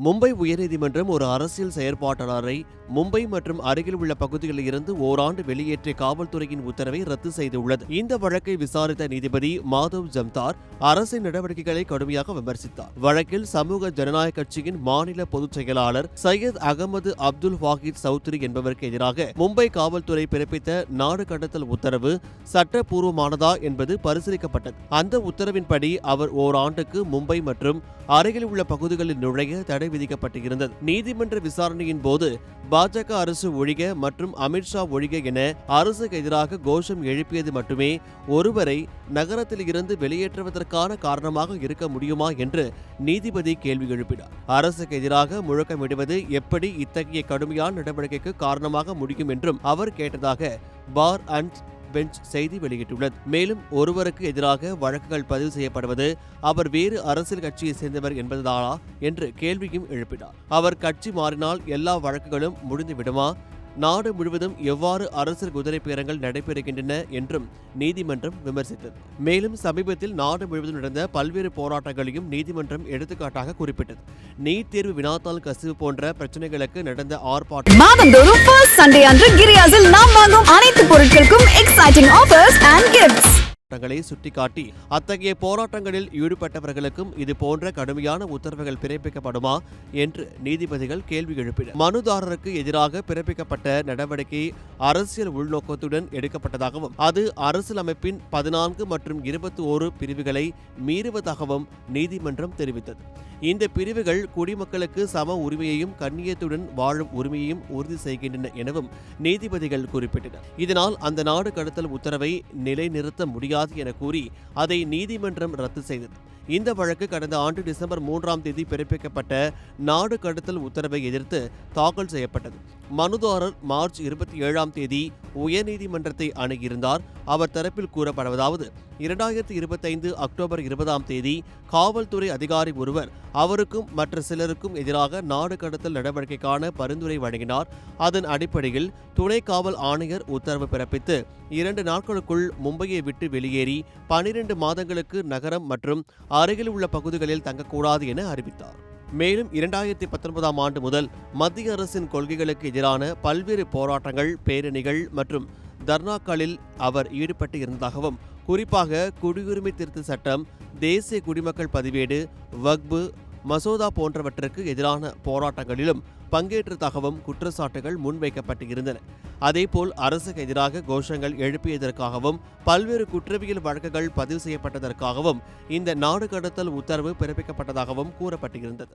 மும்பை உயர்நீதிமன்றம் ஒரு அரசியல் செயற்பாட்டாளரை மும்பை மற்றும் அருகில் உள்ள பகுதிகளில் இருந்து ஓராண்டு வெளியேற்றிய காவல்துறையின் உத்தரவை ரத்து செய்துள்ளது. இந்த வழக்கை விசாரித்த நீதிபதி மாதவ் ஜம்தார் அரசின் நடவடிக்கைகளை கடுமையாக விமர்சித்தார். வழக்கில் சமூக ஜனநாயக கட்சியின் மாநில பொதுச் செயலாளர் சையத் அகமது அப்துல் வாஹித் சௌத்ரி என்பவருக்கு எதிராக மும்பை காவல்துறை பிறப்பித்த நாடு கடத்தல் உத்தரவு சட்டப்பூர்வமானதா என்பது பரிசீலிக்கப்பட்டது. அந்த உத்தரவின்படி அவர் ஓராண்டுக்கு மும்பை மற்றும் அருகில் உள்ள பகுதிகளில் நுழைய தடை விதிக்கப்பட்டிருந்தது. நீதிமன்ற விசாரணையின் போது பாஜக அரசு ஒழிக மற்றும் அமித்ஷா ஒழிக என அரசுக்கு எதிராக கோஷம் எழுப்பியது மட்டுமே ஒருவரை நகரத்தில் இருந்து வெளியேற்றுவதற்கான காரணமாக இருக்க முடியுமா என்று நீதிபதி கேள்வி எழுப்பினார். அரசுக்கு எதிராக முழக்கமிடுவது எப்படி இத்தகைய கடுமையான நடவடிக்கைக்கு காரணமாக முடியும் என்றும் அவர் கேட்டதாக பார் அண்ட் பெஞ்ச் செய்தி வெளியிட்டுள்ளது. மேலும் ஒருவருக்கு எதிராக வழக்குகள் பதிவு செய்யப்படுவது அவர் வேறு அரசியல் கட்சியை சேர்ந்தவர் என்பதுதானா என்று கேள்வியும் எழுப்பினார். அவர் கட்சி மாறினால் எல்லா வழக்குகளும் முடிந்து விடுமா? நாடு முழுவதும் எவ்வாறு அரசியல் குதிரை பேரங்கள் நடைபெறுகின்றன என்றும் நீதிமன்றம் விமர்சித்தது. மேலும் சமீபத்தில் நாடு முழுவதும் நடந்த பல்வேறு போராட்டங்களையும் நீதிமன்றம் எடுத்துக்காட்டாக குறிப்பிட்டது. நீட் தேர்வு வினாத்தாள் கசிவு போன்ற பிரச்சனைகளுக்கு நடந்த ஆர்ப்பாட்டம் மாதந்தோறும் ஃபர்ஸ்ட் சண்டே அன்று கிரியாஸில் நாம் வாங்கும் அனைத்து பொருட்களுக்கும் எக்ஸைட்டிங் ஆஃபர்ஸ் அண்ட் கிஃப்ட்ஸ் சுட்டிக்காட்டி அத்தகைய போராட்டங்களில் ஈடுபட்டவர்களுக்கும் இது போன்ற கடுமையான உத்தரவுகள் பிறப்பிக்கப்படுமா என்று நீதிபதிகள் கேள்வி எழுப்பினர். மனுதாரருக்கு எதிராக பிறப்பிக்கப்பட்ட நடவடிக்கை அரசியல் உள்நோக்கத்துடன் எடுக்கப்பட்டதாகவும் அது அரசியலமைப்பின் 14 மற்றும் 21 பிரிவுகளை மீறுவதாகவும் நீதிமன்றம் தெரிவித்தது. இந்த பிரிவுகள் குடிமக்களுக்கு சம உரிமையையும் கண்ணியத்துடன் வாழும் உரிமையையும் உறுதி செய்கின்றன எனவும் நீதிபதிகள் குறிப்பிட்டனர். இதனால் அந்த நாடு கடத்தல் உத்தரவை நிலைநிறுத்த முடியாது என கூறி அதை நீதிமன்றம் ரத்து செய்தது. இந்த வழக்கு கடந்த ஆண்டு டிசம்பர் 3ஆம் தேதி பிறப்பிக்கப்பட்ட நாடு கடத்தல் உத்தரவை எதிர்த்து தாக்கல் செய்யப்பட்டது. மனுதாரர் மார்ச் 27ஆம் தேதி உயர்நீதிமன்றத்தை அணுகியிருந்தார். அவர் தரப்பில் கூறப்படுவதாவது 2025 அக்டோபர் 20ஆம் தேதி காவல்துறை அதிகாரி ஒருவர் அவருக்கும் மற்ற சிலருக்கும் எதிராக நாடு கடத்தல் நடவடிக்கைக்கான பரிந்துரை வழங்கினார். அதன் அடிப்படையில் துணை காவல் ஆணையர் உத்தரவு பிறப்பித்து 2 நாட்களுக்குள் மும்பையை விட்டு வெளியேறி 12 மாதங்களுக்கு நகரம் மற்றும் அருகில் உள்ள பகுதிகளில் தங்கக்கூடாது என அறிவித்தார். மேலும் 2019ஆம் ஆண்டு முதல் மத்திய அரசின் கொள்கைகளுக்கு எதிரான பல்வேறு போராட்டங்கள், பேரணிகள் மற்றும் தர்ணாக்களில் அவர் ஈடுபட்டு இருந்ததாகவும், குறிப்பாக குடியுரிமை திருத்த சட்டம், தேசிய குடிமக்கள் பதிவேடு, வக்பு மசோதா போன்றவற்றுக்கு எதிரான போராட்டங்களிலும் பங்கேற்றதாகவும் குற்றச்சாட்டுகள் முன்வைக்கப்பட்டு இருந்தன. அதேபோல் அரசுக்கு எதிராக கோஷங்கள் எழுப்பியதற்காகவும் பல்வேறு குற்றவியல் வழக்குகள் பதிவு செய்யப்பட்டதற்காகவும் இந்த நாடு கடத்தல் உத்தரவு பிறப்பிக்கப்பட்டதாகவும் கூறப்பட்டிருந்தது.